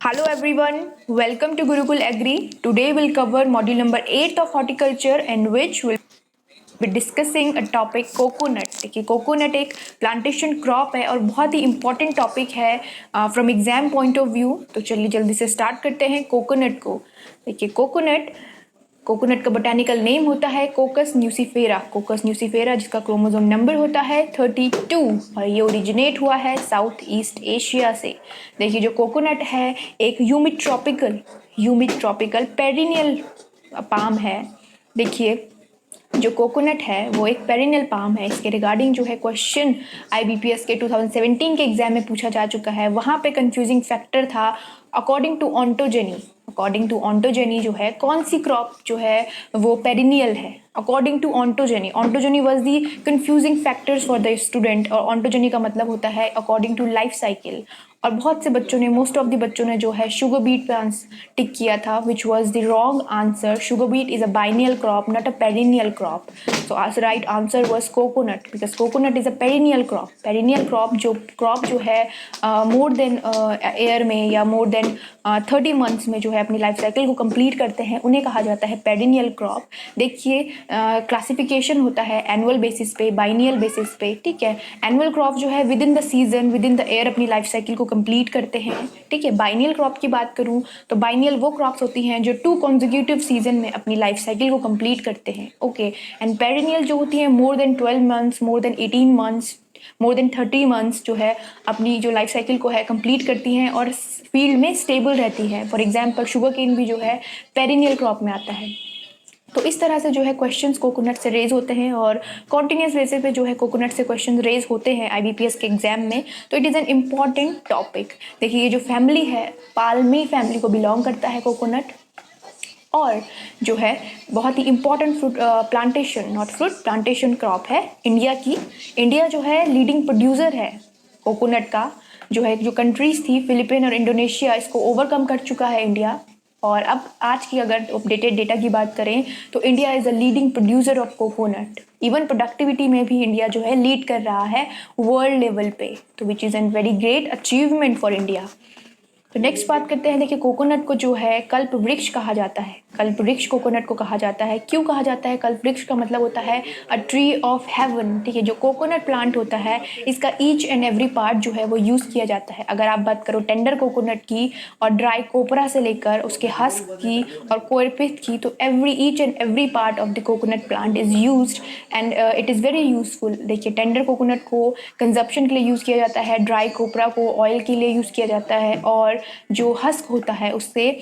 Hello everyone, welcome to Gurukul Agri. Today we'll cover module number 8 of horticulture and which will be discussing a topic coconut. देखिए coconut एक plantation crop है और बहुत ही important topic है from exam point of view. तो चलिए जल्दी से स्टार्ट करते हैं कोकोनट को। देखिए कोकोनट का बोटानिकल नेम होता है कोकस न्यूसीफेरा जिसका क्रोमोसोम नंबर होता है 32 और ये ओरिजिनेट हुआ है साउथ ईस्ट एशिया से। देखिए जो कोकोनट है एक ह्यूमिड ट्रॉपिकल पेरिनियल पाम है। देखिए जो कोकोनट है वो एक पेरिनियल पाम है। इसके रिगार्डिंग जो है क्वेश्चन IBPS के 2017 के एग्जाम में पूछा जा चुका है। वहाँ पे कंफ्यूजिंग फैक्टर था अकॉर्डिंग टू ऑन्टोजेनी जो है कौन सी क्रॉप जो है वो पेरिनियल है according to ontogeny was the confusing factors for the student. और ऑन्टोजेनी का मतलब होता है अकॉर्डिंग टू लाइफ साइकिल। और बहुत से बच्चों ने मोस्ट ऑफ द बच्चों ने जो है शुगर बीट पे टिक किया था which was the wrong answer. Sugar beet is a biennial crop not a perennial crop. So right answer was coconut because coconut is a perennial crop जो है more than air में या more than 30 months में जो है अपनी life cycle को complete करते हैं उन्हें कहा जाता है पेरिनियल क्रॉप। देखिए क्लासिफिकेशन होता है एनुअल बेसिस पे बाइनियल बेसिस पे। ठीक है, एनुअल क्रॉप जो है with in the season with in the year अपनी लाइफ साइकिल को कंप्लीट करते हैं। ठीक है, बाइनियल क्रॉप की बात करूं तो बाइनियल वो क्रॉप्स होती हैं जो 2 कॉन्जिक्यूटिव सीजन में अपनी लाइफ साइकिल को कंप्लीट करते हैं। ओके, एंड पेरिनियल जो होती है more than 12 months more than 18 months more than 30 months जो है अपनी जो लाइफ साइकिल को है कंप्लीट करती हैं और फील्ड में स्टेबल रहती है। फॉर एग्जाम्पल शुगर केन भी जो है पेरिनियल क्रॉप में आता है। तो इस तरह से जो है क्वेश्चंस कोकोनट से रेज होते हैं और कॉन्टिन्यूस बेसिस पे जो है कोकोनट से क्वेश्चन रेज होते हैं IBPS के एग्जाम में। तो it is an important topic. देखिए ये जो फैमिली है पाल्मी फैमिली को बिलोंग करता है कोकोनट और जो है बहुत ही इम्पॉर्टेंट प्लांटेशन क्रॉप है इंडिया जो है लीडिंग प्रोड्यूसर है कोकोनट का। जो है जो कंट्रीज थी फिलीपीन और इंडोनेशिया इसको ओवरकम कर चुका है इंडिया। और अब आज की अगर अपडेटेड डेटा की बात करें तो India is a leading producer of coconut. Even productivity में भी इंडिया जो है लीड कर रहा है वर्ल्ड लेवल पे। तो विच is N very great achievement for India. तो नेक्स्ट बात करते हैं। देखिए कोकोनट को जो है कल्प वृक्ष कहा जाता है। कल्प वृक्ष कोकोनट को कहा जाता है। क्यों कहा जाता है? कल्प वृक्ष का मतलब होता है अ ट्री ऑफ हेवन। ठीक है, जो कोकोनट प्लांट होता है इसका ईच एंड एवरी पार्ट जो है वो यूज़ किया जाता है। अगर आप बात करो टेंडर कोकोनट की और ड्राई कोपरा से लेकर उसके हस्क की और कोरपिथ की तो each and every part of the coconut plant is used and it is very useful. देखिए टेंडर कोकोनट को कंजप्शन के लिए यूज़ किया जाता है, ड्राई कोपरा को ऑयल के लिए यूज़ किया जाता है और जो हस्क होता है उससे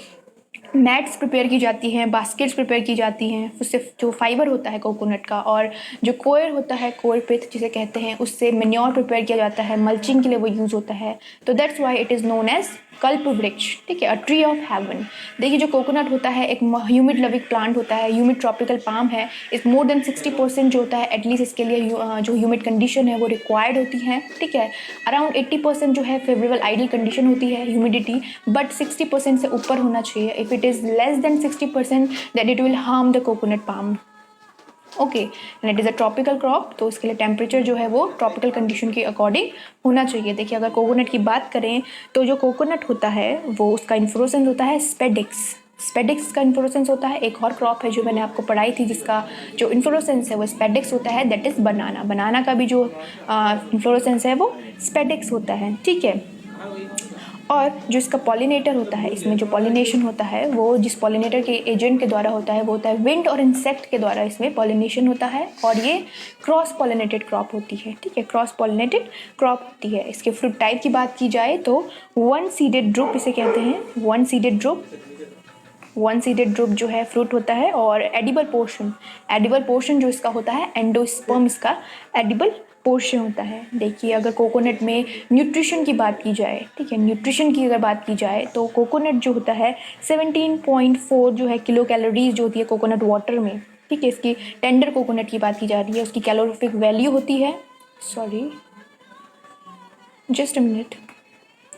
मैट्स प्रिपेयर की जाती हैं, बास्केट्स प्रिपेयर की जाती हैं उससे जो फाइबर होता है कोकोनट का। और जो कोयर होता है कोयर पिथ जिसे कहते हैं उससे मेन्योर प्रिपेयर किया जाता है, मल्चिंग के लिए वो यूज़ होता है। तो that's why it is known as कल्प वृक्ष। ठीक है, अ ट्री ऑफ हेवन। देखिए जो कोकोनट होता है एक ह्यूमिड लविंग प्लांट होता है, ह्यूमिड ट्रॉपिकल पाम है। इस मोर देन 60% जो होता है एटलीस्ट इसके लिए जो ह्यूमिड कंडीशन है वो रिक्वायर्ड होती है। ठीक है, अराउंड 80% जो है फेवरेबल आइडियल कंडीशन होती है ह्यूमिडिटी, बट 60% से ऊपर होना चाहिए। If it is less than 60% that it will harm the coconut palm. Okay, and it is a tropical crop तो इसके लिए टेम्परेचर जो है वो ट्रॉपिकल कंडीशन के अकॉर्डिंग होना चाहिए। देखिए अगर कोकोनट की बात करें तो जो कोकोनट होता है वो उसका इन्फ्लोरेसेंस होता है स्पेडिक्स का इन्फ्लोरेसेंस होता है। एक और क्रॉप है जो मैंने आपको पढ़ाई थी जिसका जो इन्फ्लोरेसेंस है वो स्पेडिक्स होता है, दैट इज़ बनाना का भी जो इन्फ्लोरेसेंस है वो स्पेडिक्स होता है। ठीक है, और जो इसका पॉलिनेटर होता है इसमें जो पॉलिनेशन होता है वो जिस पॉलिनेटर के एजेंट के द्वारा होता है वो होता है विंड और इंसेक्ट के द्वारा इसमें पॉलिनेशन होता है और ये क्रॉस पॉलिनेटेड क्रॉप होती है। ठीक है, क्रॉस पॉलिनेटेड क्रॉप होती है। इसके फ्रूट टाइप की बात की जाए तो वन सीडेड ड्रुप इसे कहते हैं। वन सीडेड ड्रुप जो है फ्रूट होता है और एडिबल पोर्शन जो इसका होता है एंडोस्पर्म इसका एडिबल पोर्शन होता है। देखिए अगर कोकोनट में न्यूट्रिशन की बात की जाए, ठीक है, न्यूट्रिशन की अगर बात की जाए तो कोकोनट जो होता है 17.4 जो है किलो कैलोरीज जो होती है कोकोनट वाटर में। ठीक है, इसकी टेंडर कोकोनट की बात की जा रही है, उसकी कैलोरीफिक वैल्यू होती है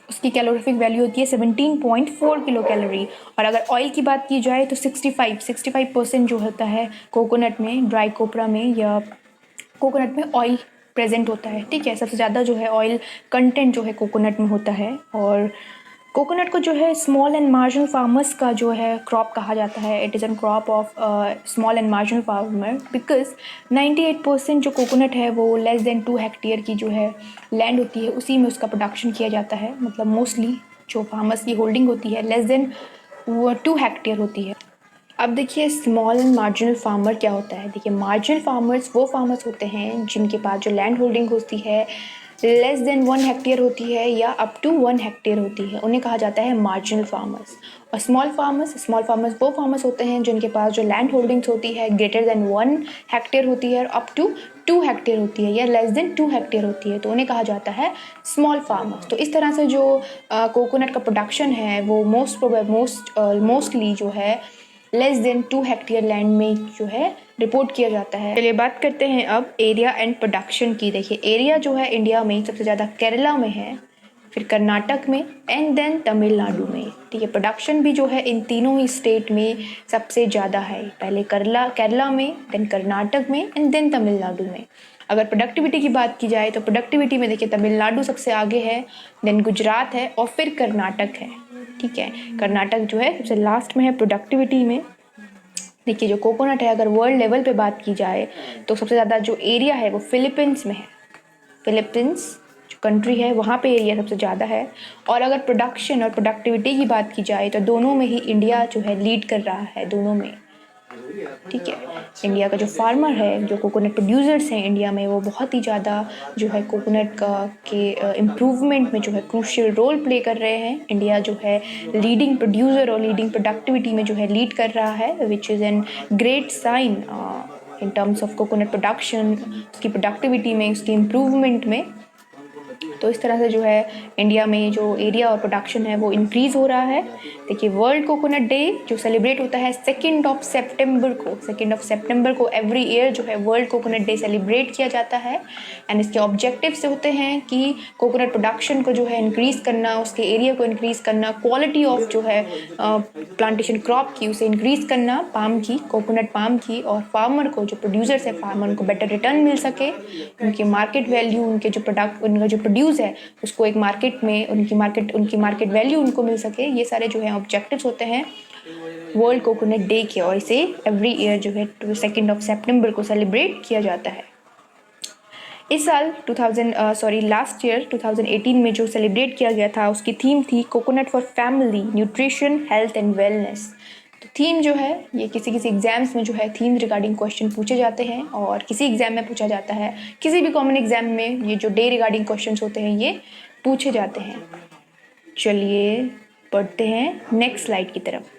उसकी कैलोरीफिक वैल्यू होती है 17.4 किलो कैलोरी। और अगर ऑयल की बात की जाए तो 65% जो होता है कोकोनट में, ड्राई कोपरा में या कोकोनट में ऑयल प्रेजेंट होता है। ठीक है, सबसे ज़्यादा जो है ऑयल कंटेंट जो है कोकोनट में होता है। और कोकोनट को जो है स्मॉल एंड मार्जिनल फार्मर्स का जो है क्रॉप कहा जाता है। It is an crop of small and marginal farmer because 98% जो कोकोनट है वो लेस देन 2 हेक्टेयर की जो है लैंड होती है, उसी में उसका प्रोडक्शन किया जाता है। मतलब मोस्टली जो फार्मर्स की होल्डिंग होती है लेस देन 2 हेक्टेयर होती है। अब देखिए स्मॉल एंड मार्जिनल फार्मर क्या होता है। देखिए मार्जिनल फार्मर्स वो फार्मर्स होते हैं जिनके पास जो लैंड होल्डिंग होती है लेस देन 1 हेक्टेयर होती है या अप टू 1 हेक्टेयर होती है, उन्हें कहा जाता है मार्जिनल फार्मर्स। और स्मॉल फार्मर्स वो फार्मर्स होते हैं जिनके पास जो लैंड होल्डिंग्स होती है ग्रेटर देन 1 हेक्टेयर होती है और अप टू 2 हेक्टेयर होती है या लेस देन 2 हेक्टेयर होती है, तो उन्हें कहा जाता है स्मॉल फार्मर्स। तो इस तरह से जो कोकोनट का प्रोडक्शन है वो मोस्टली जो है लेस देन 2 हेक्टेयर लैंड में जो है रिपोर्ट किया जाता है। चलिए बात करते हैं अब एरिया एंड प्रोडक्शन की। देखिए एरिया जो है इंडिया में सबसे ज़्यादा केरला में है, फिर कर्नाटक में एंड देन तमिलनाडु में। ठीक है, प्रोडक्शन भी जो है इन तीनों ही स्टेट में सबसे ज़्यादा है, पहले केरला में, देन कर्नाटक में एंड देन तमिलनाडु में। अगर प्रोडक्टिविटी की बात की जाए तो प्रोडक्टिविटी में देखिए तमिलनाडु सबसे आगे है, देन गुजरात है और फिर कर्नाटक है। ठीक है, कर्नाटक जो है सबसे लास्ट में है प्रोडक्टिविटी में। देखिए जो कोकोनट है अगर वर्ल्ड लेवल पे बात की जाए तो सबसे ज़्यादा जो एरिया है वो फिलीपींस में है। फिलीपींस जो कंट्री है वहाँ पे एरिया सबसे ज़्यादा है। और अगर प्रोडक्शन और प्रोडक्टिविटी की बात की जाए तो दोनों में ही इंडिया जो है लीड कर रहा है, दोनों में। ठीक है, इंडिया का जो फार्मर है, जो कोकोनट प्रोड्यूसर्स हैं इंडिया में, वो बहुत ही ज़्यादा जो है कोकोनट का के इम्प्रूवमेंट में जो है क्रूशियल रोल प्ले कर रहे हैं। इंडिया जो है लीडिंग प्रोड्यूसर और लीडिंग प्रोडक्टिविटी में जो है लीड कर रहा है, which is an great sign in terms of coconut production, उसकी प्रोडक्टिविटी में, उसकी इम्प्रूवमेंट में। तो इस तरह से जो है इंडिया में जो एरिया और प्रोडक्शन है वो इंक्रीज़ हो रहा है। देखिए वर्ल्ड कोकोनट डे जो सेलिब्रेट होता है 2 सितंबर को एवरी ईयर जो है वर्ल्ड कोकोनट डे सेलिब्रेट किया जाता है। एंड इसके ऑब्जेक्टिव्स होते हैं कि कोकोनट प्रोडक्शन को जो है इंक्रीज़ करना, उसके एरिया को इंक्रीज़ करना, क्वालिटी ऑफ जो है प्लांटेशन क्रॉप की उसे इंक्रीज़ करना, पाम की, कोकोनट पाम की, और फार्मर को, जो प्रोड्यूसर्स है फार्मर को बेटर रिटर्न मिल सके, उनकी मार्केट वैल्यू, उनके जो प्रोडक्ट, उनका जो प्रोड्यूस है उसको एक मार्केट में उनकी मार्केट वैल्यू उनको मिल सके। ये सारे जो है ऑब्जेक्टिव्स होते हैं वर्ल्ड कोकोनट डे के, और इसे एवरी ईयर जो है 2 सितंबर को सेलिब्रेट किया जाता है। इस साल लास्ट ईयर 2018 में जो सेलिब्रेट किया गया था उसकी थीम थी coconut for family, nutrition, health and wellness. तो थीम जो है ये किसी एग्जाम्स में जो है थीम रिगार्डिंग क्वेश्चन पूछे जाते हैं, और किसी एग्जाम में पूछा जाता है, किसी भी कॉमन एग्जाम में ये जो डे रिगार्डिंग क्वेश्चन होते हैं ये पूछे जाते हैं। चलिए बढ़ते हैं नेक्स्ट स्लाइड की तरफ।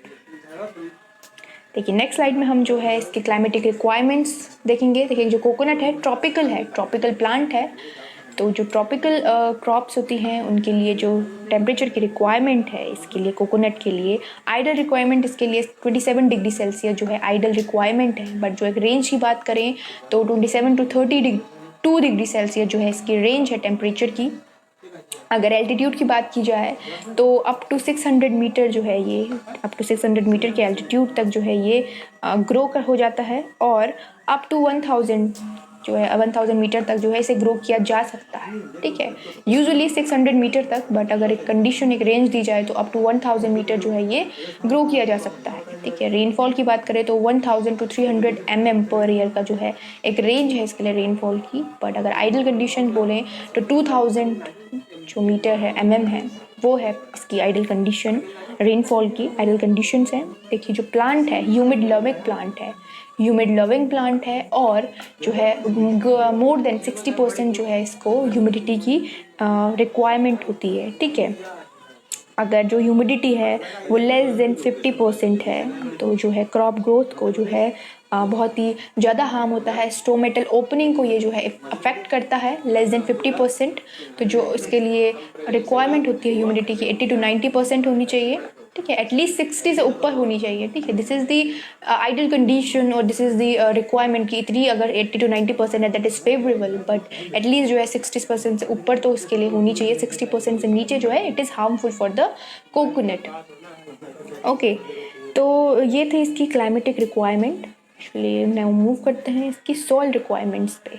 देखिए नेक्स्ट स्लाइड में हम जो है इसके क्लाइमेटिक रिक्वायरमेंट्स देखेंगे। देखिए जो कोकोनट है ट्रॉपिकल प्लांट है, तो जो ट्रॉपिकल क्रॉप्स होती हैं उनके लिए जो टेम्परेचर की रिक्वायरमेंट है इसके लिए, कोकोनट के लिए आइडल रिक्वायरमेंट इसके लिए 27 डिग्री सेल्सियस जो है आइडल रिक्वायरमेंट है। बट जो एक रेंज की बात करें तो 27 to 32 डिग्री सेल्सियस जो है इसकी रेंज है टेम्परेचर की। अगर एल्टीट्यूड की बात की जाए तो अप टू 600 मीटर जो है ये, अप टू 600 मीटर के एल्टीट्यूड तक जो है ये ग्रो हो जाता है, और अप टू 1000 जो है 1000 मीटर तक जो है इसे ग्रो किया जा सकता है। ठीक है, यूजुअली 600 मीटर तक, बट अगर एक कंडीशन, एक रेंज दी जाए तो अप टू 1000 मीटर जो है ये ग्रो किया जा सकता है। ठीक है, रेनफॉल की बात करें तो 1000 to 300 mm पर ईयर का जो है एक रेंज है इसके लिए रेनफॉल की। बट अगर आइडल कंडीशन बोलें तो 2000 जो मीटर है mm है वो है इसकी आइडल कंडीशन, रेनफॉल की आइडल कंडीशंस हैं। देखिए जो प्लांट है ह्यूमिड लविंग प्लांट है, और जो है मोर देन 60% जो है इसको ह्यूमिडिटी की रिक्वायरमेंट होती है। ठीक है, अगर जो ह्यूमिडिटी है वो लेस देन 50% है तो जो है क्रॉप ग्रोथ को जो है बहुत ही ज़्यादा हार्म होता है, स्टोमेटल ओपनिंग को ये जो है अफेक्ट करता है लेस देन 50%। तो जो इसके लिए रिक्वायरमेंट होती है ह्यूमिडिटी की 80 to 90% होनी चाहिए। ठीक है, एटलीस्ट 60 से ऊपर होनी चाहिए। ठीक है, this is the ideal condition, और दिस इज़ दी रिक्वायरमेंट की इतनी अगर 80 to 90% है that is favourable, but at least जो है 60% से ऊपर तो उसके लिए होनी चाहिए। 60% से नीचे जो है it is harmful for the coconut. Okay, तो ये थी इसकी क्लाइमेटिक रिक्वायरमेंट। चलिए नाउ मूव करते हैं इसकी सॉइल रिक्वायरमेंट्स पे।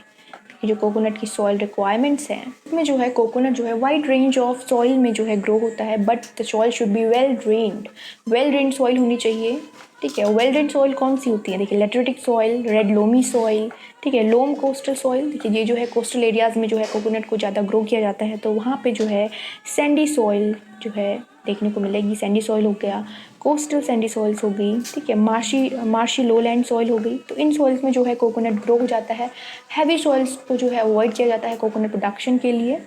ये जो कोकोनट की सॉइल रिक्वायरमेंट्स हैं, इसमें जो है कोकोनट जो है वाइड रेंज ऑफ सॉइल में जो है ग्रो होता है, but the soil should be well drained soil होनी चाहिए। ठीक है, वेल ड्रेन्ड सॉइल कौन सी होती है? देखिए, लेटरिटिक सॉइल, रेड लोमी सॉइल, ठीक है, लोम कोस्टल सॉइल। देखिए, ये जो है कोस्टल एरियाज़ में जो है कोकोनट को ज़्यादा ग्रो किया जाता है, तो वहाँ पे जो है सैंडी सॉइल जो है देखने को मिलेगी। सैंडी सॉइल हो गया, कोस्टल सैंडी सॉइल्स हो गई, ठीक है, मार्शी लोलैंड सॉइल हो गई। तो इन सॉइल्स में जो है कोकोनट ग्रो हो जाता है। हैवी सॉइल्स को जो है अवॉइड किया जाता है कोकोनट प्रोडक्शन के लिए।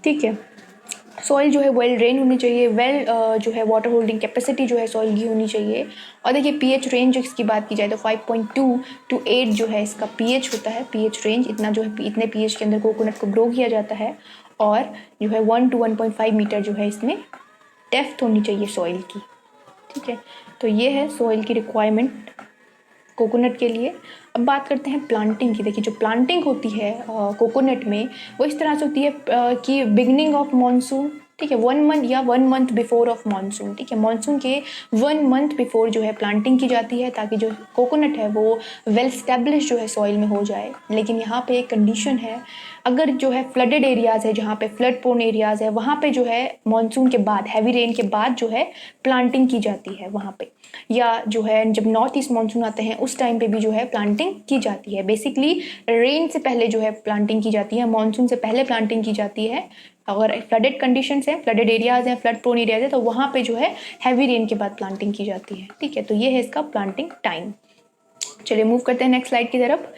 ठीक है, सॉइल जो है वेल ड्रेन होनी चाहिए, जो है वाटर होल्डिंग कैपेसिटी जो है सॉइल की होनी चाहिए। और देखिए पीएच रेंज इसकी बात की जाए तो 5.2 to 8 जो है इसका पीएच होता है। पीएच रेंज इतना जो है, इतने पीएच के अंदर कोकोनट को ग्रो किया जाता है। और जो है 1 to 1.5 मीटर जो है इसमें डेप्थ होनी चाहिए सॉइल की। ठीक है, तो ये है सॉइल की रिक्वायरमेंट कोकोनट के लिए। अब बात करते हैं प्लांटिंग की। देखिए, जो प्लांटिंग होती है कोकोनट में, वो इस तरह से होती है कि बिगनिंग ऑफ मानसून, ठीक है, 1 मंथ या 1 मंथ बिफोर ऑफ मानसून। ठीक है, मानसून के 1 मंथ बिफोर जो है प्लांटिंग की जाती है, ताकि जो कोकोनट है वो वेल स्टेब्लिश जो है सॉइल में हो जाए। लेकिन यहाँ पे एक कंडीशन है, अगर जो है फ्लडेड एरियाज़ है, जहाँ पे फ्लड प्रोन एरियाज़ है, वहाँ पे जो है मानसून के बाद, हैवी रेन के बाद जो है प्लांटिंग की जाती है वहाँ पे। या जो है जब नॉर्थ ईस्ट मानसून आते हैं उस टाइम पे भी जो है प्लांटिंग की जाती है। बेसिकली रेन से पहले जो है प्लांटिंग की जाती है, मानसून से पहले प्लांटिंग की जाती है। अगर फ्लडेड कंडीशंस हैं, फ्लडेड एरियाज़ हैं, फ्लड प्रोन एरियाज है, तो वहाँ पे जो है हैवी रेन के बाद प्लांटिंग की जाती है। ठीक है, तो ये है इसका प्लांटिंग टाइम। चलिए मूव करते हैं नेक्स्ट स्लाइड की तरफ।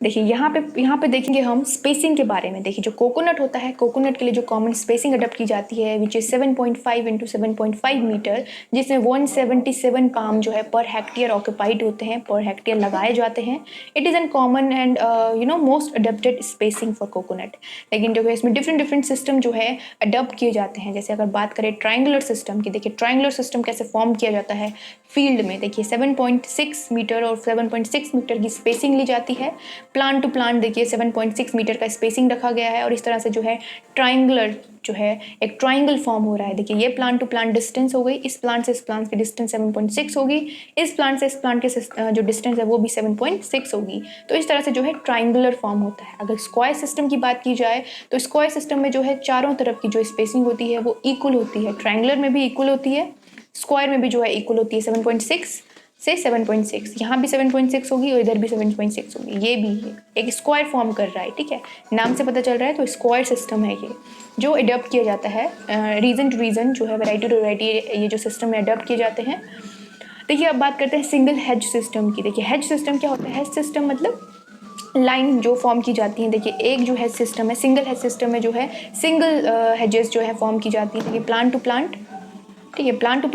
देखिए, यहाँ पे देखेंगे हम स्पेसिंग के बारे में। देखिए, जो कोकोनट होता है, कोकोनट के लिए जो कॉमन स्पेसिंग अडॉप्ट की जाती है विच इज़ 7.5 into 7.5 मीटर, जिसमें 177 पाम जो है पर हेक्टेयर ऑक्यूपाइड होते हैं, पर हेक्टेयर लगाए जाते हैं। It is an common and most adopted spacing for coconut. लेकिन जो है इसमें डिफरेंट सिस्टम जो है अडॉप्ट किए जाते हैं। जैसे अगर बात करें ट्राइंगुलर सिस्टम की, देखिए ट्राइंगुलर सिस्टम कैसे फॉर्म किया जाता है फील्ड में। देखिए 7.6 मीटर और 7.6 मीटर की स्पेसिंग ली जाती है। प्लांट टू प्लांट देखिए 7.6 मीटर का स्पेसिंग रखा गया है, और इस तरह से जो है ट्राइंगुलर जो है एक ट्राइंगल फॉर्म हो रहा है। देखिए, ये प्लांट टू प्लांट डिस्टेंस हो गई, इस प्लांट से इस प्लांट की डिस्टेंस 7.6 होगी, इस प्लांट से इस प्लांट के जो डिस्टेंस है वो भी 7.6 होगी। तो इस तरह से जो है ट्राइंगुलर फॉर्म होता है। अगर स्क्वायर सिस्टम की बात की जाए तो स्क्वायर सिस्टम में जो है चारों तरफ की जो स्पेसिंग होती है वो इक्वल होती है। ट्राइंगुलर में भी इक्वल होती है, स्क्वायर में भी जो है इक्वल होती है। 7.6 से 7.6, यहाँ भी 7.6 होगी और इधर भी 7.6 होगी। ये भी है एक स्क्वायर फॉर्म कर रहा है। ठीक है, नाम से पता चल रहा है, तो स्क्वायर सिस्टम है ये जो अडॉप्ट किया जाता है। रीजन टू रीजन जो है, वैरायटी टू वैरायटी ये जो सिस्टम में अडॉप्ट किए जाते हैं। देखिए, अब बात करते हैं सिंगल हेज सिस्टम की। देखिए, हेज सिस्टम क्या होता है? हेज सिस्टम मतलब लाइन जो फॉर्म की जाती है। देखिए, एक जो हेज सिस्टम है, सिंगल हेज सिस्टम में जो है सिंगल हेजेस जो है फॉर्म की जाती है। देखिए, प्लांट टू प्लांट, ठीक है, प्लांट टू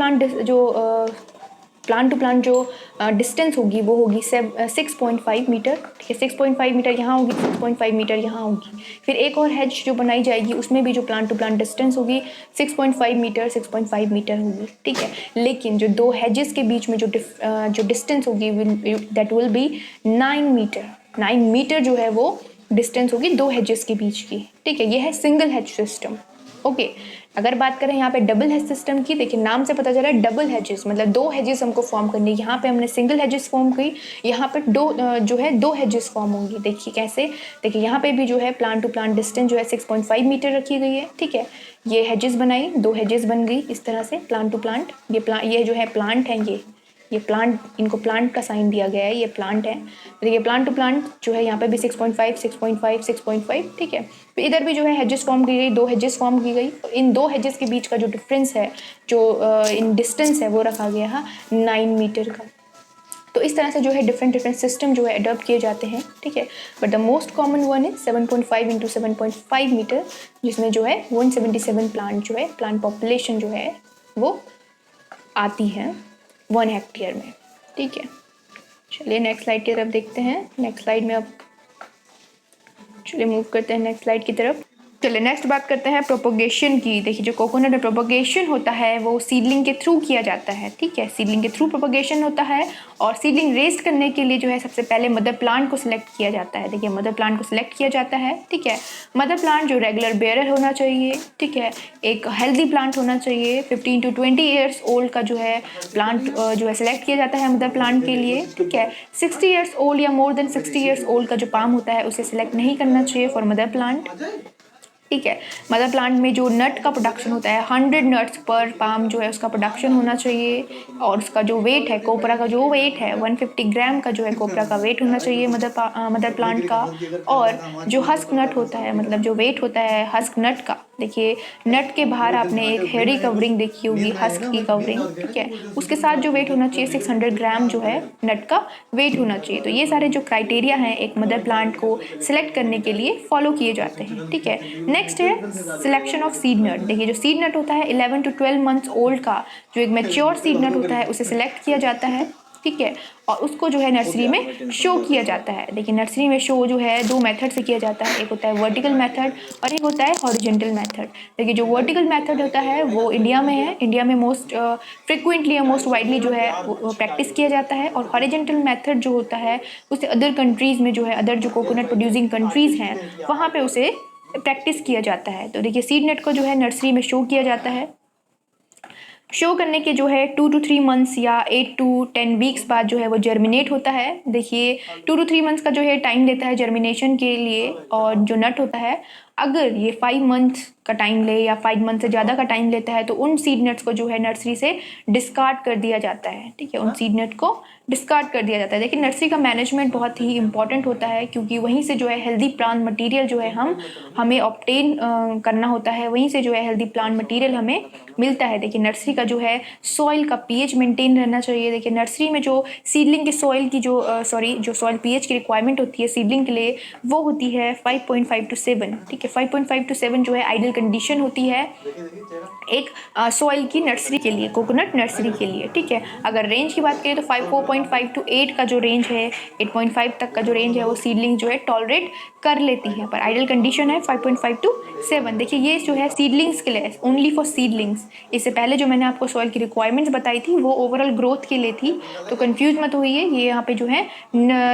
प्लांट जो डिस्टेंस होगी वो होगी 6.5 मीटर। ठीक है, 6.5 मीटर यहाँ होगी, 6.5 मीटर यहाँ होगी। फिर एक और हेज जो बनाई जाएगी उसमें भी जो प्लांट टू प्लांट डिस्टेंस होगी 6.5 मीटर, 6.5 मीटर होगी। ठीक है, लेकिन जो दो हेजेस के बीच में जो डिस्टेंस होगी that will be 9 metre. 9 metre जो है वो डिस्टेंस होगी दो हेजेस के बीच की। ठीक है, ये है सिंगल हेज सिस्टम। ओके, अगर बात करें यहाँ पे डबल हेज सिस्टम की, देखिए नाम से पता चला है डबल हेजेस मतलब दो हेजेस हमको फॉर्म करनी है। यहाँ पे हमने सिंगल हेजेस फॉर्म की, यहाँ पे जो है दो हेजेस फॉर्म होंगी। देखिए कैसे, देखिए यहाँ पे भी जो है प्लांट टू प्लांट डिस्टेंस जो है 6.5 मीटर रखी गई है। ठीक है, ये हेजेस बनाई, दो हेजेस बन गई इस तरह से प्लांट टू प्लांट। ये जो है प्लांट है, ये प्लांट, इनको प्लांट का साइन दिया गया है, ये प्लांट है। तो ये प्लांट टू प्लांट जो है यहाँ पे भी 6.5, 6.5, 6.5। ठीक है, फिर इधर भी जो है हेजेस फॉर्म की गई, दो हेजेस फॉर्म की गई। इन दो हेजेस के बीच का जो डिफरेंस है, जो इन डिस्टेंस है वो रखा गया है 9 मीटर का। तो इस तरह से जो है डिफरेंट सिस्टम जो है अडॉप्ट किए जाते हैं। ठीक है, but the most common one है 7.5 into 7.5 मीटर, जिसमें जो है 177 प्लांट जो है, प्लांट पॉपुलेशन जो है वो आती है 1 हेक्टेयर में। ठीक है, चलिए नेक्स्ट स्लाइड की तरफ देखते हैं। नेक्स्ट स्लाइड में अब चलिए मूव करते हैं नेक्स्ट स्लाइड की तरफ। चलिए नेक्स्ट बात करते हैं प्रोपोगेशन की। देखिए जो कोकोनट में प्रोपोगेशन होता है वो सीडलिंग के थ्रू किया जाता है, ठीक है, सीडलिंग के थ्रू प्रोपोगेशन होता है। और सीडलिंग रेस्ट करने के लिए जो है सबसे पहले मदर प्लांट को सिलेक्ट किया जाता है। देखिए मदर प्लांट को सिलेक्ट किया जाता है, ठीक है। मदर प्लांट जो रेगुलर बेयरर होना चाहिए, ठीक है, एक हेल्दी प्लांट होना चाहिए। 15 to 20 ईयर्स ओल्ड का जो है प्लांट जो है सिलेक्ट किया जाता है मदर प्लांट के लिए, ठीक है। 60 ईयर्स ओल्ड या मोर देन 60 ईयर्स ओल्ड का जो पाम होता है उसे सिलेक्ट नहीं करना चाहिए फॉर मदर प्लांट, ठीक है। मदर प्लांट में जो नट का प्रोडक्शन होता है 100 नट्स पर पाम जो है उसका प्रोडक्शन होना चाहिए। और उसका जो वेट है, कोपरा का जो वेट है 150 ग्राम का जो है कोपरा का वेट होना चाहिए मदर प्लांट का। और जो हस्क नट होता है, मतलब जो वेट होता है हस्क नट का, देखिए नट के बाहर आपने एक हेयरी कवरिंग देखी होगी, हस्क की कवरिंग, ठीक है, उसके साथ जो वेट होना चाहिए 600 ग्राम जो है नट का वेट होना चाहिए। तो ये सारे जो क्राइटेरिया हैं एक मदर प्लांट को सिलेक्ट करने के लिए फॉलो किए जाते हैं, ठीक है। नेक्स्ट है सिलेक्शन ऑफ सीड नट। देखिए जो सीड नट होता है 11 to 12 मंथ्स ओल्ड का जो एक मैच्योर सीड नट होता है उसे सिलेक्ट किया जाता है, ठीक है। और उसको जो है नर्सरी में शो किया जाता है। देखिए नर्सरी में शो जो है 2 मेथड से किया जाता है, एक होता है वर्टिकल मेथड और एक होता है हॉरिजेंटल मेथड। देखिए जो वर्टिकल मेथड होता है वो इंडिया में है, इंडिया में मोस्ट फ्रिक्वेंटली या मोस्ट वाइडली जो है वो प्रैक्टिस किया जाता है। और हॉरिजेंटल मेथड जो होता है उसे अदर कंट्रीज़ में जो है, अदर जो कोकोनट प्रोड्यूसिंग कंट्रीज़ हैं वहाँ पे उसे प्रैक्टिस किया जाता है। तो देखिए सीड नेट को जो है नर्सरी में शो किया जाता है। शो करने के जो है 2 to 3 मंथ्स या 8 to 10 वीक्स बाद जो है वो जर्मिनेट होता है। देखिए 2 to 3 मंथ्स का जो है टाइम लेता है जर्मिनेशन के लिए। और जो नट होता है अगर ये 5 मंथ का टाइम ले या 5 मंथ से ज़्यादा का टाइम लेता है तो उन सीड नट्स को जो है नर्सरी से डिस्कार्ड कर दिया जाता है, ठीक है, उन सीड नट को डिस्कार्ड कर दिया जाता है। देखिए नर्सरी का मैनेजमेंट बहुत ही इंपॉर्टेंट होता है क्योंकि वहीं से जो है हेल्दी प्लांट मटेरियल जो है हमें ऑब्टेन करना होता है, वहीं से जो है हेल्दी प्लांट मटेरियल हमें मिलता है। देखिए नर्सरी का जो है सॉइल का पीएच मेंटेन रहना चाहिए। देखिए नर्सरी में जो सीडलिंग के सॉइल की जो जो सॉइल पीएच की रिक्वायरमेंट होती है सीडलिंग के लिए वो होती है 5.5 to 7, ठीक है। 5.5 to 7 जो है आइडियल कंडीशन होती है एक सॉइल की नर्सरी के लिए, कोकोनट नर्सरी के लिए, ठीक है। अगर रेंज की बात करें तो 4.5 to 8 का जो रेंज है, 8.5 तक का जो रेंज है वो सीडलिंग जो है टॉलरेट कर लेती है, पर आइडियल कंडीशन है 5.5 to 7। देखिए ये जो है सीडलिंग्स के लिए, ओनली फॉर सीडलिंग्स। इससे पहले जो मैंने आपको सॉइल की रिक्वायरमेंट्स बताई थी वो ओवरऑल ग्रोथ के लिए थी, तो कंफ्यूज मत होइए। ये यहाँ पे जो है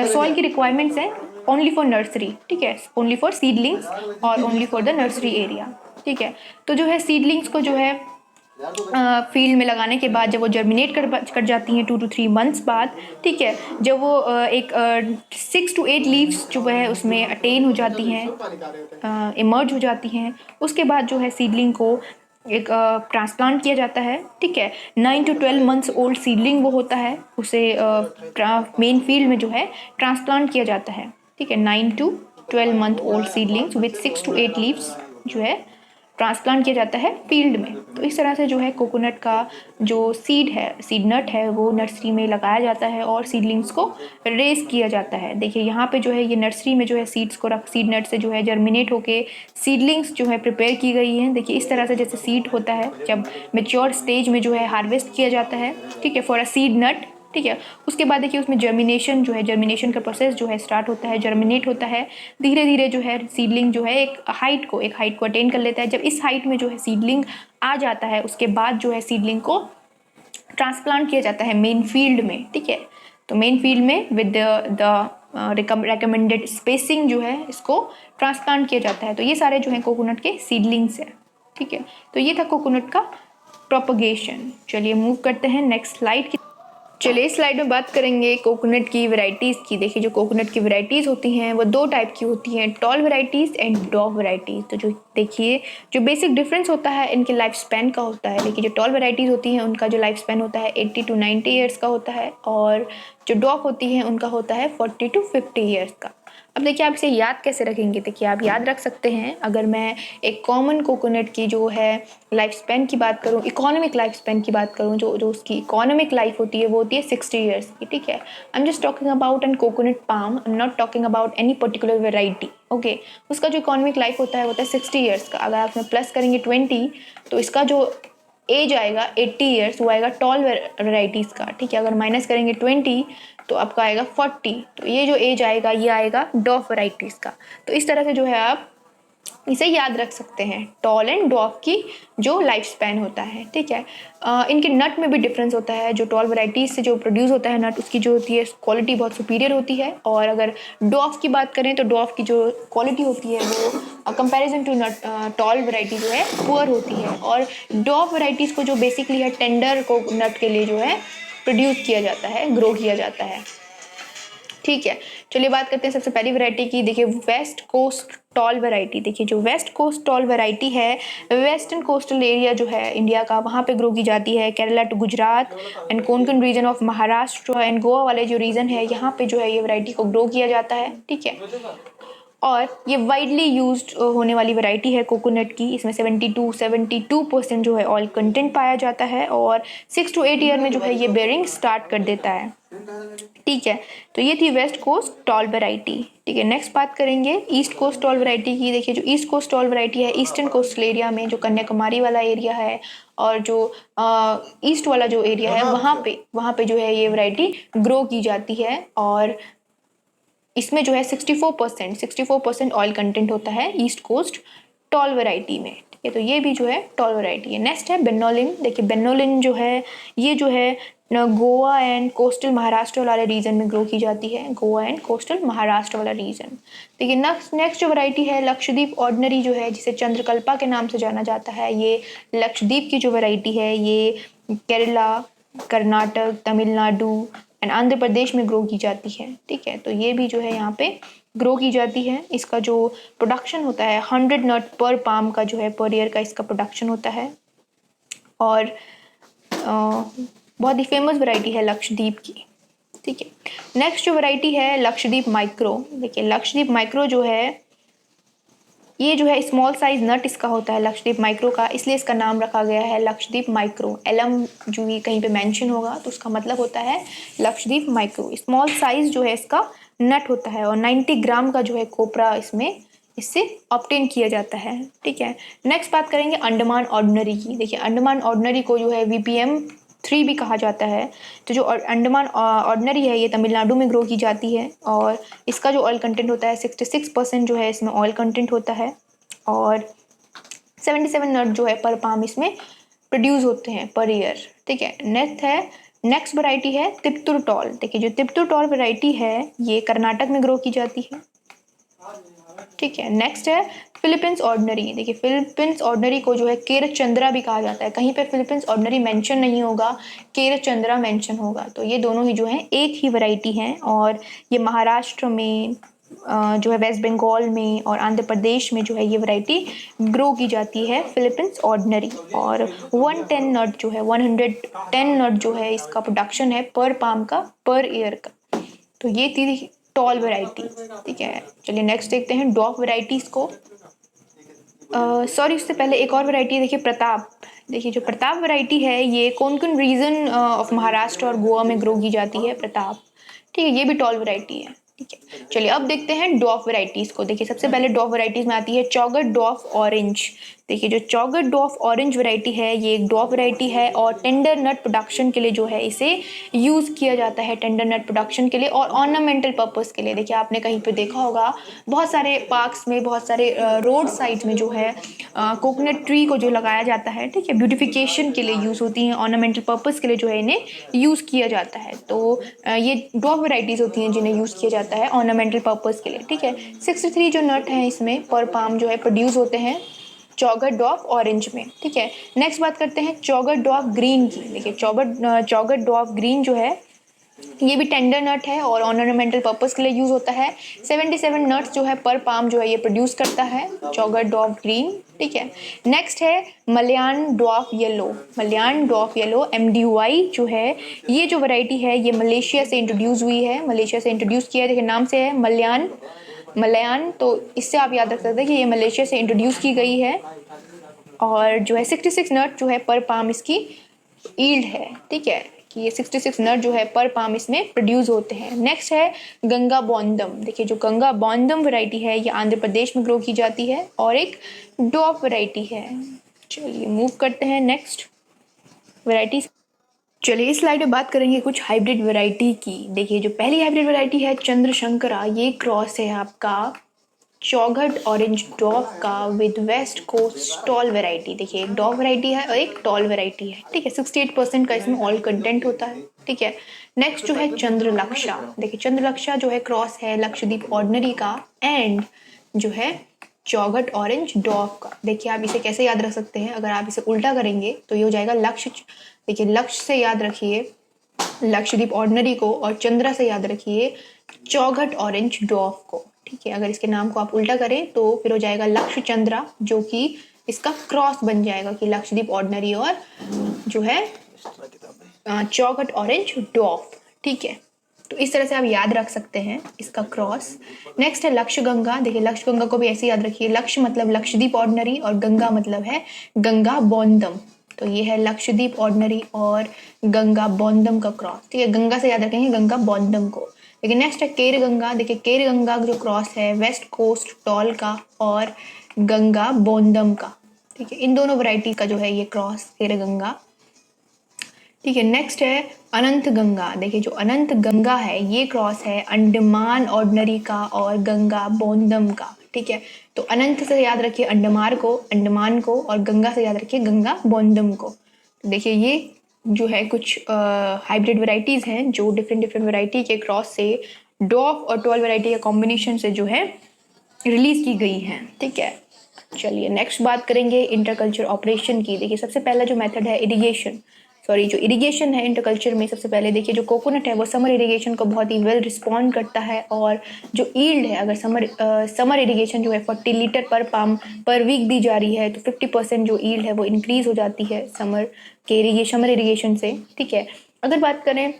सॉइल की रिक्वायरमेंट्स है ओनली फॉर नर्सरी, ठीक है, ओनली फॉर सीडलिंग्स और only for the nursery area, ठीक है। तो जो है सीडलिंग्स को जो है फील्ड में लगाने के बाद जब वो जर्मिनेट कर जाती हैं 2 to 3 मंथ्स बाद, ठीक है, जब वो एक 6 to 8 लीव्स जो है उसमें अटेन हो जाती हैं, इमर्ज हो जाती हैं, उसके बाद जो है सीडलिंग को एक ट्रांसप्लांट किया जाता है, ठीक है। 9 to 12 मंथ्स ओल्ड सीडलिंग वो होता है, उसे मेन फील्ड में जो है ट्रांसप्लांट किया जाता है, ठीक है। 9 to 12 month old seedlings with 6 to 8 leaves जो है ट्रांसप्लांट किया जाता है फील्ड में। तो इस तरह से जो है कोकोनट का जो सीड है, सीड नट है, वो नर्सरी में लगाया जाता है और सीडलिंग्स को रेस किया जाता है। देखिए यहाँ पे जो है ये नर्सरी में जो है सीड्स को सीड नट से जो है जर्मिनेट होके सीडलिंग्स जो है प्रिपेयर की गई हैं। देखिए इस तरह से जैसे सीड होता है जब मेच्योर स्टेज में जो है हार्वेस्ट किया जाता है, ठीक है, फॉर अ सीड नट, ठीक है। उसके बाद देखिए उसमें जर्मिनेशन जो है, जर्मिनेशन का प्रोसेस जो है स्टार्ट होता है, जर्मिनेट होता है धीरे धीरे जो है सीडलिंग जो है एक हाइट को अटेन कर लेता है। जब इस हाइट में जो है सीडलिंग आ जाता है उसके बाद जो है सीडलिंग को ट्रांसप्लांट किया जाता है मेन फील्ड में, ठीक है। तो मेन फील्ड में विद द रिकमेंडेड स्पेसिंग जो है इसको ट्रांसप्लांट किया जाता है। तो ये सारे जो है कोकोनट के सीडलिंग्स हैं, ठीक है। तो ये था कोकोनट का प्रोपगेशन। चलिए मूव करते हैं नेक्स्ट स्लाइड की। चलिए इस स्लाइड में बात करेंगे कोकोनट की वैरायटीज़ की। देखिए जो कोकोनट की वैरायटीज़ होती हैं वो 2 टाइप की होती हैं, टॉल वैरायटीज़ एंड डॉग वैरायटीज़। तो जो देखिए जो बेसिक डिफरेंस होता है इनके लाइफ स्पैन का होता है। देखिए जो टॉल वैरायटीज़ होती हैं उनका जो लाइफ स्पैन होता है 80 to 90 ईयर्स का होता है और जो डॉग होती हैं उनका होता है 40 to 50 ईयर्स का। अब देखिए आप इसे याद कैसे रखेंगे। देखिए आप याद रख सकते हैं, अगर मैं एक कॉमन कोकोनट की जो है लाइफ स्पैन की बात करूं, इकोनॉमिक लाइफ स्पैन की बात करूं, जो उसकी इकोनॉमिक लाइफ होती है वो होती है 60 ईयर्स की, ठीक है। I am just talking about an coconut palm, I am not talking about any particular variety, okay. उसका जो इकोनॉमिक लाइफ होता है 60 ईयर्स का। अगर आप इसमें प्लस करेंगे 20 तो इसका जो एज आएगा 80 ईयर्स वो आएगा टॉल वेराइटीज़ का, ठीक है। अगर माइनस करेंगे 20 तो आपका आएगा 40, तो ये जो एज आएगा ये आएगा डॉफ वेराइटीज़ का। तो इस तरह से जो है आप इसे याद रख सकते हैं, टॉल एंड डॉफ की जो लाइफ स्पैन होता है, ठीक है। इनके नट में भी डिफरेंस होता है, जो टॉल वैराइटीज से जो प्रोड्यूस होता है नट, उसकी जो होती है क्वालिटी बहुत सुपीरियर होती है, और अगर डॉफ की बात करें तो डॉफ की जो क्वालिटी होती है वो comparison to not tall variety जो है पुअर होती है। और डॉफ वैराइटीज़ को जो बेसिकली है टेंडर को नट के लिए जो है प्रोड्यूस किया जाता है, ग्रो किया जाता है, ठीक है। चलिए बात करते हैं सबसे पहली वैरायटी की। देखिए वेस्ट कोस्ट टॉल वैरायटी। देखिए जो वेस्ट कोस्ट टॉल वैरायटी है, वेस्टर्न कोस्टल एरिया जो है इंडिया का, वहाँ पे ग्रो की जाती है। Kerala to Gujarat and Konkan region of Maharashtra and Goa वाले जो रीजन है, यहाँ पे जो है ये वैरायटी को ग्रो किया जाता है, ठीक है। और ये वाइडली यूज्ड होने वाली वैरायटी है कोकोनट की। इसमें 72% जो है ऑयल कंटेंट पाया जाता है, और 6 to 8 ईयर में जो है ये बेयरिंग स्टार्ट कर देता है, ठीक है। तो ये थी वेस्ट कोस्ट टॉल वैरायटी, ठीक है। नेक्स्ट बात करेंगे ईस्ट कोस्ट टॉल वैरायटी की। देखिए जो ईस्ट कोस्ट टॉल वैरायटी है, ईस्टर्न कोस्टल एरिया में जो कन्याकुमारी वाला एरिया है और जो ईस्ट वाला जो एरिया है, वहाँ पे जो है ये वैरायटी ग्रो की जाती है। और इसमें जो है 64% ऑयल कंटेंट होता है ईस्ट कोस्ट टॉल वैरायटी में, ठीक है। तो ये भी जो है टॉल वैरायटी है। नेक्स्ट है बेनोलिन। देखिए बेनोलिन जो है ये जो है गोवा एंड कोस्टल महाराष्ट्र वाले रीजन में ग्रो की जाती है, गोवा एंड कोस्टल महाराष्ट्र वाला रीजन। देखिए नेक्स्ट जो वैरायटी है लक्षद्वीप ऑर्डिनरी जो है, जिसे चंद्रकल्पा के नाम से जाना जाता है। ये लक्षद्वीप की जो वैरायटी है ये केरला, कर्नाटक, तमिलनाडु एंड आंध्र प्रदेश में ग्रो की जाती है, ठीक है। तो ये भी जो है यहाँ पे ग्रो की जाती है। इसका जो प्रोडक्शन होता है 100 नट पर पाम का जो है पर ईयर का इसका प्रोडक्शन होता है, और बहुत ही फेमस वैरायटी है लक्षद्वीप की, ठीक है। नेक्स्ट जो वैरायटी है लक्षद्वीप माइक्रो। देखिए लक्षद्वीप माइक्रो जो है ये जो है स्मॉल साइज नट इसका होता है लक्षद्वीप माइक्रो का, इसलिए इसका नाम रखा गया है लक्षद्वीप माइक्रो। एलम जो ये कहीं पे मेंशन होगा तो उसका मतलब होता है लक्षद्वीप माइक्रो। स्मॉल साइज जो है इसका नट होता है, और 90 ग्राम का जो है कोपरा इससे ऑब्टेन किया जाता है, ठीक है। नेक्स्ट बात करेंगे अंडमान ऑर्डिनरी की। देखिए अंडमान ऑर्डिनरी को जो है VPM3 भी कहा जाता है। तो जो अंडमान ऑर्डिनरी है ये तमिलनाडु में ग्रो की जाती है, और इसका जो ऑयल कंटेंट होता है 66% जो है इसमें ऑयल कंटेंट होता है, और 77 नट जो है पर पाम इसमें प्रोड्यूस होते हैं पर ईयर, ठीक है। नेक्स्ट वैरायटी है तिप्तुर टॉल। देखिए जो तिप्तुर टॉल वैरायटी है ये कर्नाटक में ग्रो की जाती है, ठीक है। नेक्स्ट है फिलीपींस ऑर्डिनरी। देखिए फिलीपींस ऑर्डिनरी को जो है केर चंद्रा भी कहा जाता है। कहीं पे फिलीपींस ऑर्डिनरी मेंशन नहीं होगा, केर चंद्रा मेंशन होगा। तो ये दोनों ही जो है एक ही वैरायटी हैं, और ये महाराष्ट्र में जो है वेस्ट बंगाल में और आंध्र प्रदेश में जो है ये वैरायटी ग्रो की जाती है फिलीपींस ऑर्डिनरी। और 110 नट जो है 110 नट जो है इसका प्रोडक्शन है पर पाम का पर ईयर का। तो ये थी टॉल वैरायटी, ठीक है। चलिए नेक्स्ट देखते हैं डॉफ वैरायटीज को। सॉरी उससे पहले एक और वैरायटी है, देखिए प्रताप। देखिए जो प्रताप वैरायटी है ये कोंकण रीजन ऑफ महाराष्ट्र और गोवा में ग्रो की जाती है प्रताप, ठीक है। ये भी टॉल वैरायटी है, ठीक है। चलिए अब देखते हैं डॉफ वैरायटीज को। देखिए सबसे पहले डॉफ वैरायटीज में आती है चौगर डॉफ ऑरेंज। देखिए जो चौगर डॉफ ऑरेंज वैरायटी है ये एक डॉफ वैरायटी है, और टेंडर नट प्रोडक्शन के लिए जो है इसे यूज़ किया जाता है, टेंडर नट प्रोडक्शन के लिए और ऑर्नामेंटल पर्पस के लिए। देखिए आपने कहीं पे देखा होगा बहुत सारे पार्क्स में, बहुत सारे रोड साइड में जो है कोकोनट ट्री को जो लगाया जाता है, ठीक है, ब्यूटिफिकेशन के लिए यूज़ होती हैं, ऑर्नामेंटल पर्पस के लिए जो है इन्हें यूज़ किया जाता है। तो ये डॉफ वैरायटीज़ होती हैं जिन्हें यूज़ किया जाता है ऑर्नामेंटल पर्पस के लिए, ठीक है। 63 जो नट हैं इसमें पर पाम जो है प्रोड्यूस होते हैं चौगर डॉफ ऑरेंज में, ठीक है। नेक्स्ट बात करते हैं चौगर डॉफ ग्रीन की। देखिए चौगर डॉफ ग्रीन जो है ये भी टेंडर नट है और ऑर्नामेंटल पर्पस के लिए यूज होता है। 77 नट्स जो है पर पाम जो है ये प्रोड्यूस करता है चौगर डॉफ ग्रीन, ठीक है। नेक्स्ट है मलयान डॉफ येलो। मलयान डॉफ येलो MDY जो है ये जो वैरायटी है ये मलेशिया से इंट्रोड्यूस हुई है, मलेशिया से इंट्रोड्यूस किया है। देखिए नाम से है मलयान, तो इससे आप याद रख सकते हैं कि ये मलेशिया से इंट्रोड्यूस की गई है, और जो है 66 नट जो है पर पाम इसकी ईल्ड है, ठीक है, कि ये 66 नट जो है पर पाम इसमें प्रोड्यूस होते हैं। नेक्स्ट है गंगा बॉन्दम। देखिए जो गंगा बॉन्दम वैरायटी है ये आंध्र प्रदेश में ग्रो की जाती है और एक डॉफ वैरायटी है। चलिए मूव करते हैं नेक्स्ट वैरायटीज। चलिए इस स्लाइड में बात करेंगे कुछ हाइब्रिड वैरायटी की। देखिए जो पहली हाइब्रिड वैरायटी है चंद्रशंकरा, ये क्रॉस है आपका चौघट ऑरेंज डॉग का with west coast tall variety. देखिए एक डॉग वेराइटी है और एक टॉल वेराइटी है, ठीक है। 68% का इसमें ऑयल कंटेंट होता है, ठीक है। नेक्स्ट जो है चंद्रलक्षा। देखिए चंद्रलक्षा जो है क्रॉस है लक्षद्वीप ऑर्डिनरी का एंड जो है चौघट ऑरेंज डॉग का। देखिए आप इसे कैसे याद रख सकते हैं, अगर आप इसे उल्टा करेंगे तो ये हो जाएगा लक्ष्य। देखिए लक्ष्य से याद रखिए लक्षद्वीप ऑर्डिनरी को और चंद्रा से याद रखिए चौघट ऑरेंज डॉग को, ठीक है। अगर इसके नाम को आप उल्टा करें तो फिर हो जाएगा लक्ष्य चंद्रा, जो कि इसका क्रॉस बन जाएगा कि लक्षद्वीप ऑर्डिनरी और जो है चौघट ऑरेंज डॉग, ठीक है। तो इस तरह से आप याद रख सकते हैं इसका क्रॉस। नेक्स्ट है लक्ष्य गंगा। देखिए लक्ष्य गंगा को भी ऐसे याद रखिए, लक्ष्य मतलब लक्षद्वीप ऑर्डिनरी और गंगा मतलब है गंगा बोंदम। तो ये है लक्षद्वीप ऑर्डिनरी और गंगा बोंदम का क्रॉस, ठीक है। गंगा से याद रखेंगे गंगा बोंदम को। लेकिन नेक्स्ट है केर गंगा। देखिए केर गंगा जो क्रॉस है वेस्ट कोस्ट टॉल का और गंगा बोंदम का, ठीक है। इन दोनों वैरायटी का जो है ये क्रॉस केर गंगा, ठीक है। नेक्स्ट है अनंत गंगा। देखिए जो अनंत गंगा है ये क्रॉस है अंडमान ऑर्डिनरी का और गंगा बोंदम का, ठीक है। तो अनंत से याद रखिए अंडमान को और गंगा से याद रखिए गंगा बोंदम को। तो देखिए ये जो है कुछ हाइब्रिड वेराइटीज हैं जो डिफरेंट वेराइटी के क्रॉस से डॉग और टॉल वेराइटी के कॉम्बिनेशन से जो है रिलीज की गई हैं, ठीक है। चलिए नेक्स्ट बात करेंगे इंटरकल्चर ऑपरेशन की। देखिए सबसे पहला जो मेथड है जो इरिगेशन है इंटरकल्चर में, सबसे पहले देखिए जो कोकोनट है वो समर इरिगेशन को बहुत ही वेल रिस्पॉन्ड करता है और जो ईल्ड है अगर समर इरिगेशन जो है 40 लीटर पर पाम पर वीक दी जा रही है तो 50% जो ईल्ड है वो इंक्रीज हो जाती है समर इरिगेशन से, ठीक है। अगर बात करें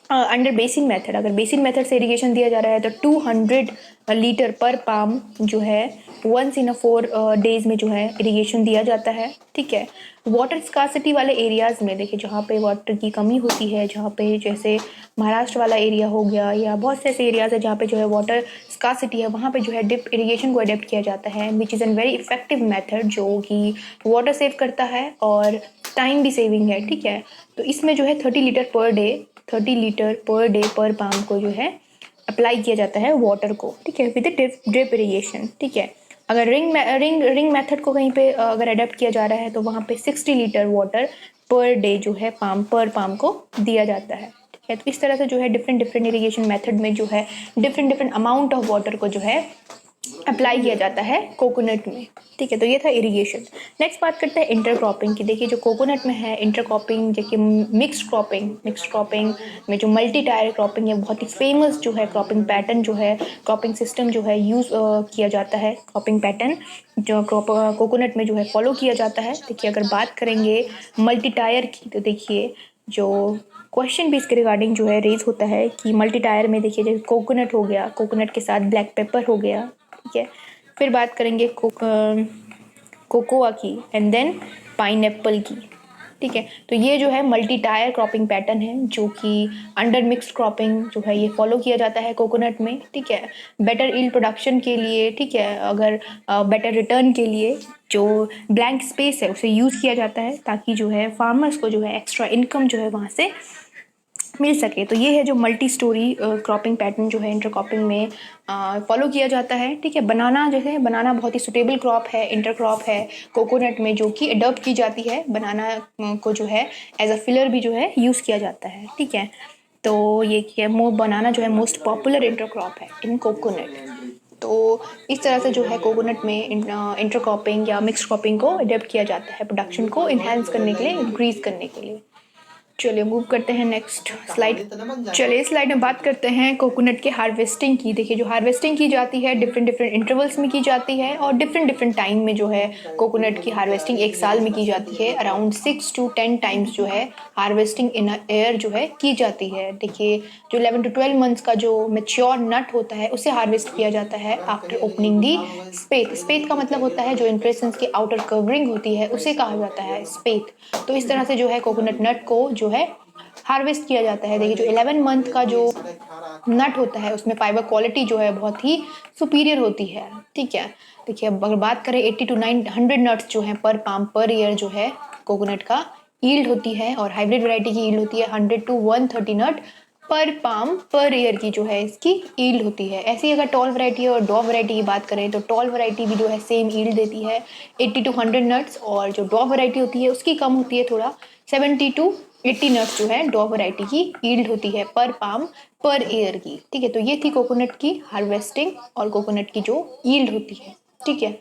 अंडर बेसिन मेथड, अगर बेसिन मेथड से इरिगेशन दिया जा रहा है तो 200 लीटर पर पाम जो है वंस इन 4 डेज में जो है इरिगेशन दिया जाता है, ठीक है। वाटर स्कार्सिटी वाले एरियाज में देखिए जहाँ पे वाटर की कमी होती है, जहाँ पे जैसे महाराष्ट्र वाला एरिया हो गया या बहुत से ऐसे एरियाज है जहाँ पे जो है वाटर स्कार्सिटी है, वहाँ पे जो है डिप इरिगेशन को अडेप्ट किया जाता है which is N very effective method जो कि वाटर सेव करता है और टाइम भी सेविंग है, ठीक है। तो इसमें जो है 30 लीटर पर डे पर पाम को जो है अप्लाई किया जाता है वाटर को, ठीक है, विद ड्रिप इरिगेशन, ठीक है। अगर रिंग मेथड को कहीं पे अगर अडेप्ट किया जा रहा है तो वहाँ पे 60 लीटर वाटर पर डे जो है पर पाम को दिया जाता है, ठीक है। तो इस तरह से जो है डिफरेंट इरिगेशन मेथड में जो है डिफरेंट अमाउंट ऑफ वाटर को जो है अप्लाई किया जाता है कोकोनट में, ठीक है। तो ये था इरिगेशन। नेक्स्ट बात करते हैं इंटरक्रॉपिंग की। देखिए जो कोकोनट में है इंटरक्रॉपिंग, जैसे मिक्स्ड क्रॉपिंग में जो मल्टी टायर क्रॉपिंग है बहुत ही फेमस जो है क्रॉपिंग पैटर्न जो है क्रॉपिंग सिस्टम जो है यूज़ किया जाता है, क्रॉपिंग पैटर्न जो कोकोनट में जो है फॉलो किया जाता है। देखिए अगर बात करेंगे मल्टी टायर की तो देखिए जो क्वेश्चन भी इसके रिगार्डिंग जो है रेज होता है कि मल्टी टायर में देखिए जैसे कोकोनट हो गया, कोकोनट के साथ ब्लैक पेपर हो गया, ठीक है। फिर बात करेंगे कोकोआ की एंड देन पाइनएप्पल की, ठीक है। तो ये जो है मल्टी टायर क्रॉपिंग पैटर्न है जो कि अंडर मिक्स्ड क्रॉपिंग जो है ये फॉलो किया जाता है कोकोनट में, ठीक है। बेटर ईल्ड प्रोडक्शन के लिए, ठीक है, अगर बेटर रिटर्न के लिए जो ब्लैंक स्पेस है उसे यूज़ किया जाता है ताकि जो है फार्मर्स को जो है एक्स्ट्रा इनकम जो है वहाँ से मिल सके। तो ये है जो मल्टी स्टोरी क्रॉपिंग पैटर्न जो है इंटरक्रॉपिंग में फॉलो किया जाता है, ठीक है। बनाना जो है बनाना बहुत ही सुटेबल क्रॉप है, इंटरक्रॉप है कोकोनट में जो कि अडॉप्ट की जाती है। बनाना को जो है एज अ फिलर भी जो है यूज़ किया जाता है, ठीक है। तो ये बनाना जो है मोस्ट पॉपुलर इंटरक्रॉप है इन कोकोनट। तो इस तरह से जो है कोकोनट में इंटरक्रॉपिंग या मिक्स क्रॉपिंग को अडेप्ट किया जाता है प्रोडक्शन को इन्हेंस करने के लिए, इंक्रीज करने के लिए। चलिए मूव करते हैं नेक्स्ट स्लाइड। चलिए इस स्लाइड में बात करते हैं कोकोनट के हार्वेस्टिंग की। देखिए जो हार्वेस्टिंग की जाती है डिफरेंट इंटरवल्स में की जाती है और डिफरेंट टाइम में जो है कोकोनट की हार्वेस्टिंग एक साल में की जाती है। अराउंड 6 to 10 टाइम्स जो है हार्वेस्टिंग इन ईयर जो है की जाती है। देखिए जो 11 to 12 मंथ्स का जो मेच्योर नट होता है उसे हार्वेस्ट किया जाता है आफ्टर ओपनिंग दी स्पेथ। स्पेथ का मतलब होता है जो इन्फ्लोरेसेंस की आउटर कवरिंग होती है उसे कहा जाता है स्पेथ। तो इस तरह से जो है कोकोनट नट को जो है हार्वेस्ट किया जाता है। देखिए जो 11 मंथ का जो नट होता है उसमें फाइबर क्वालिटी जो है बहुत ही सुपीरियर होती है, ठीक है। देखिए अगर बात करें 80 to 900 नट्स जो है पर पाम पर ईयर जो है कोकोनट का ईल्ड होती है और हाइब्रिड वैरायटी की ईल्ड होती है 100 to 130 नट पर पाम पर ईयर की जो है इसकी ईल्ड होती है। ऐसी अगर टॉल वैरायटी और डॉ वैरायटी की बात करें तो टॉल वैरायटी भी जो है सेम ईल्ड देती है 80 to 100 नट्स, और जो डॉ वैरायटी होती है उसकी कम होती है थोड़ा, 70 to 80 नट्स जो है डॉ वैरायटी की ईल्ड होती है पर पाम पर ईयर की। ठीक है, तो ये थी कोकोनट की हार्वेस्टिंग और कोकोनट की जो ईल्ड होती है। ठीक है,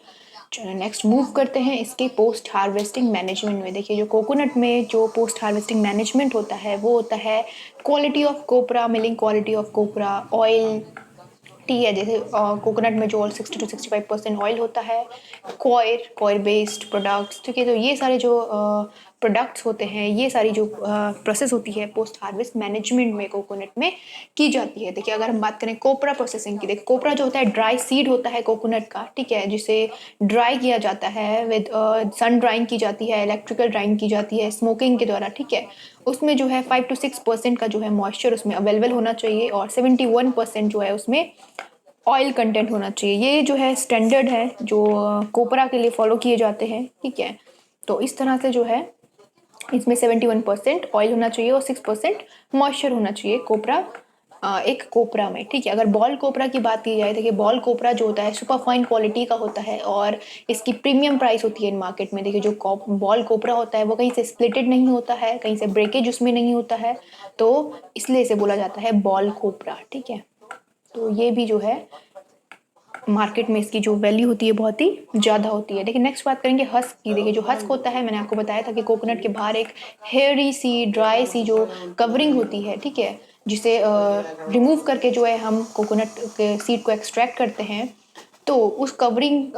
चलो नेक्स्ट मूव करते हैं इसके पोस्ट हार्वेस्टिंग मैनेजमेंट में। देखिए, जो कोकोनट में जो पोस्ट हार्वेस्टिंग मैनेजमेंट होता है वो होता है quality of copra, milling quality of copra, oil, ठीक है, जैसे कोकोनट में जो 60 to 65% ऑयल होता है, कॉयर बेस्ड प्रोडक्ट्स। ठीक है, तो ये सारे जो प्रोडक्ट्स होते हैं, ये सारी जो प्रोसेस होती है पोस्ट हार्वेस्ट मैनेजमेंट में कोकोनट में की जाती है। देखिए, अगर हम बात करें कोपरा प्रोसेसिंग की, देखिए कोपरा जो होता है ड्राई सीड होता है कोकोनट का, ठीक है, जिसे ड्राई किया जाता है विद सन ड्राइंग की जाती है, इलेक्ट्रिकल ड्राइंग की जाती है स्मोकिंग के द्वारा। ठीक है, उसमें जो है 5 to 6% का जो है मॉइस्चर उसमें अवेलेबल होना चाहिए, और 71% जो है उसमें ऑयल कंटेंट होना चाहिए। ये जो है स्टैंडर्ड है जो कोपरा के लिए फॉलो किए जाते हैं। ठीक है, तो इस तरह से जो है इसमें 71% ऑयल होना चाहिए और 6% मॉइस्चर होना चाहिए कोपरा, एक कोपरा में। ठीक है, अगर बॉल कोपरा की बात की जाए, देखिए बॉल कोपरा जो होता है सुपर फाइन क्वालिटी का होता है और इसकी प्रीमियम प्राइस होती है इन मार्केट में। देखिए, जो बॉल कोपरा होता है वो कहीं से स्प्लिटेड नहीं होता है, कहीं से ब्रेकेज उसमें नहीं होता है, तो इसलिए इसे बोला जाता है बॉल कोपरा। ठीक है, तो ये भी जो है मार्केट में इसकी जो वैल्यू होती है बहुत ही ज़्यादा होती है। देखिए, नेक्स्ट बात करेंगे हस्क की। देखिए, जो हस्क होता है, मैंने आपको बताया था कि कोकोनट के बाहर एक हेयरी सी ड्राई सी जो कवरिंग होती है, ठीक है, जिसे रिमूव करके जो है हम कोकोनट के सीड को एक्सट्रैक्ट करते हैं, तो उस कवरिंग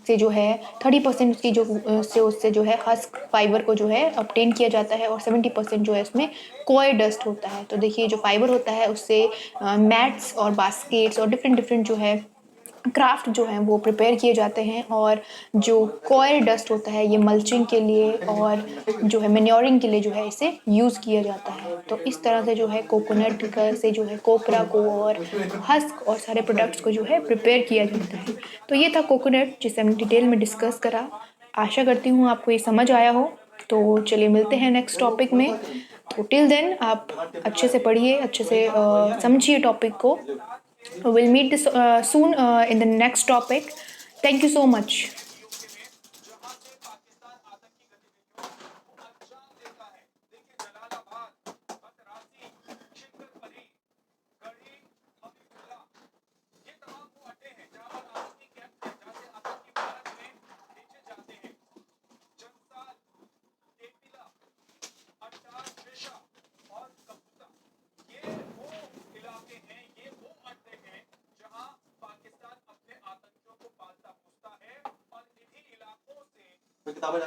से जो है 30% उसकी जो उससे जो है हस्क फाइबर को जो है ऑब्टेन किया जाता है, और 70% जो है उसमें कोय डस्ट होता है। तो देखिए, जो फाइबर होता है उससे मैट्स और बास्केट्स और डिफरेंट डिफरेंट जो है क्राफ्ट जो हैं वो प्रिपेयर किए जाते हैं, और जो कॉयर डस्ट होता है ये मल्चिंग के लिए और जो है मेन्योरिंग के लिए जो है इसे यूज़ किया जाता है। तो इस तरह से जो है कोकोनट का से जो है कोपरा को और हस्क और सारे प्रोडक्ट्स को जो है प्रिपेयर किया जाता है। तो ये था कोकोनट जिसे हमने डिटेल में डिस्कस करा। आशा करती हूँ आपको ये समझ आया हो। तो चलिए मिलते हैं नेक्स्ट टॉपिक में। तो टिल देन आप अच्छे से पढ़िए, अच्छे से समझिए टॉपिक को। We'll meet this soon in the next topic. Thank you so much. किताबें